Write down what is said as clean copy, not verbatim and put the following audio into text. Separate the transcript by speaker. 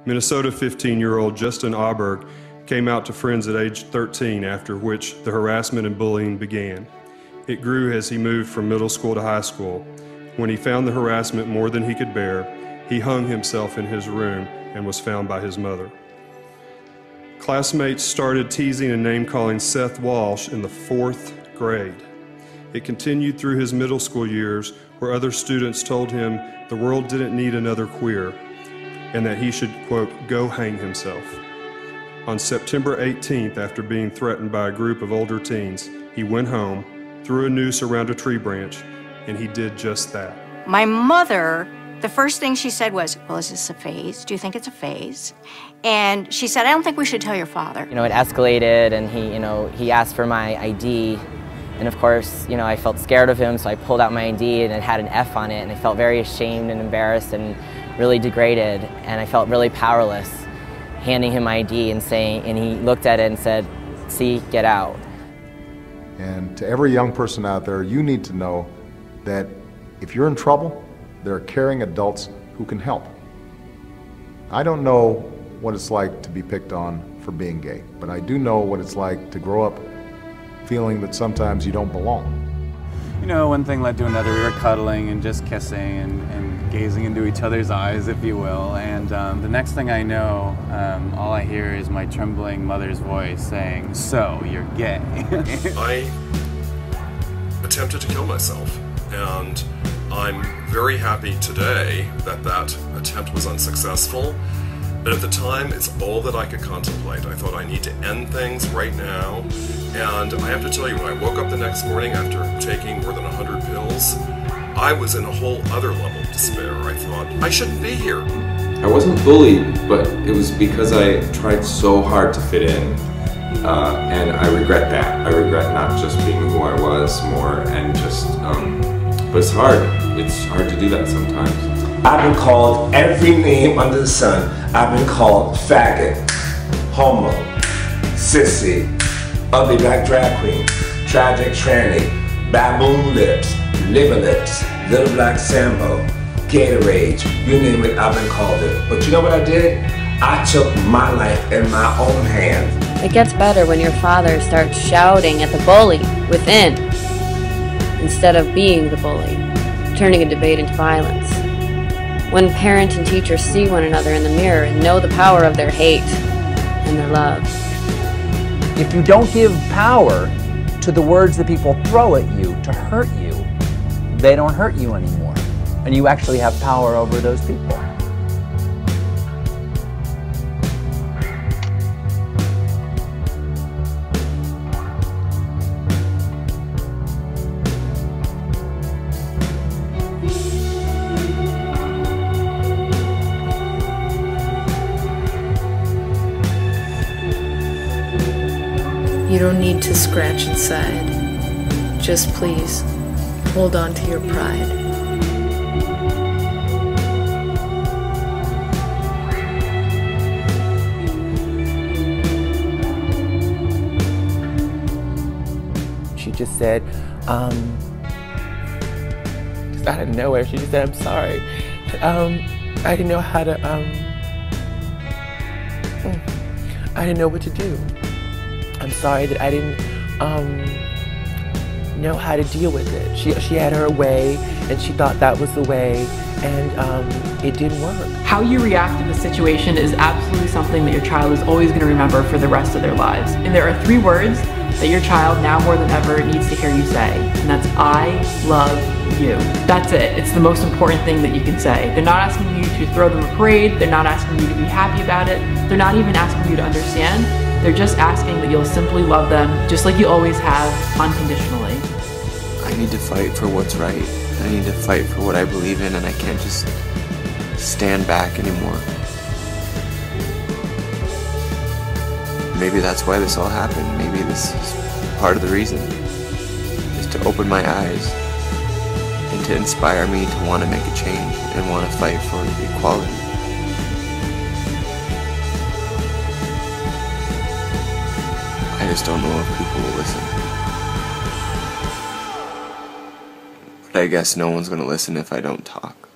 Speaker 1: Minnesota 15-year-old Justin Auberg came out to friends at age 13, after which the harassment and bullying began. It grew as he moved from middle school to high school. When he found the harassment more than he could bear, he hung himself in his room and was found by his mother. Classmates started teasing and name-calling Seth Walsh in the 4th grade. It continued through his middle school years, where other students told him the world didn't need another queer and that he should, quote, go hang himself. On September 18th, after being threatened by a group of older teens, he went home, threw a noose around a tree branch, and he did just that.
Speaker 2: My mother, the first thing she said was, well, is this a phase? Do you think it's a phase? And she said, I don't think we should tell your father.
Speaker 3: You know, it escalated, and he asked for my ID. And of course, I felt scared of him, so I pulled out my ID, and it had an F on it, and I felt very ashamed and embarrassed and really degraded, and I felt really powerless handing him my ID and he looked at it and said, see, get out.
Speaker 4: And to every young person out there, you need to know that if you're in trouble, there are caring adults who can help. I don't know what it's like to be picked on for being gay, but I do know what it's like to grow up feeling that sometimes you don't belong.
Speaker 5: You know, one thing led to another. We were cuddling and just kissing and gazing into each other's eyes, if you will. And the next thing I know, all I hear is my trembling mother's voice saying, so, you're gay.
Speaker 6: I attempted to kill myself, and I'm very happy today that that attempt was unsuccessful. But at the time, it's all that I could contemplate. I thought I need to end things right now. And I have to tell you, when I woke up the next morning after taking more than 100 pills, I was in a whole other level of despair. I thought, I shouldn't be here.
Speaker 7: I wasn't bullied, but it was because I tried so hard to fit in. And I regret that. I regret not just being who I was more and just, but it's hard. It's hard to do that sometimes.
Speaker 8: I've been called every name under the sun. I've been called faggot, homo, sissy, ugly black drag queen, tragic tranny, baboon lips, liver lips, little black Sambo, Gatorade, you name it, I've been called it. But you know what I did? I took my life in my own hands.
Speaker 9: It gets better when your father starts shouting at the bully within, instead of being the bully, turning a debate into violence. When parent and teacher see one another in the mirror and know the power of their hate and their love.
Speaker 10: If you don't give power to the words that people throw at you to hurt you, they don't hurt you anymore. And you actually have power over those people.
Speaker 11: You don't need to scratch inside. Just please, hold on to your pride.
Speaker 3: She just said, just out of nowhere, she just said, I'm sorry. I didn't know how to, I didn't know what to do. I'm sorry that I didn't know how to deal with it. She had her way, and she thought that was the way, and it didn't work.
Speaker 12: How you react to the situation is absolutely something that your child is always going to remember for the rest of their lives. And there are 3 words that your child, now more than ever, needs to hear you say, and that's I love you. That's it. It's the most important thing that you can say. They're not asking you to throw them a parade. They're not asking you to be happy about it. They're not even asking you to understand. They're just asking that you'll simply love them, just like you always have, unconditionally.
Speaker 7: I need to fight for what's right. I need to fight for what I believe in, and I can't just stand back anymore. Maybe that's why this all happened. Maybe this is part of the reason, is to open my eyes and to inspire me to want to make a change and want to fight for equality. I just don't know if people will listen. But I guess no one's gonna listen if I don't talk.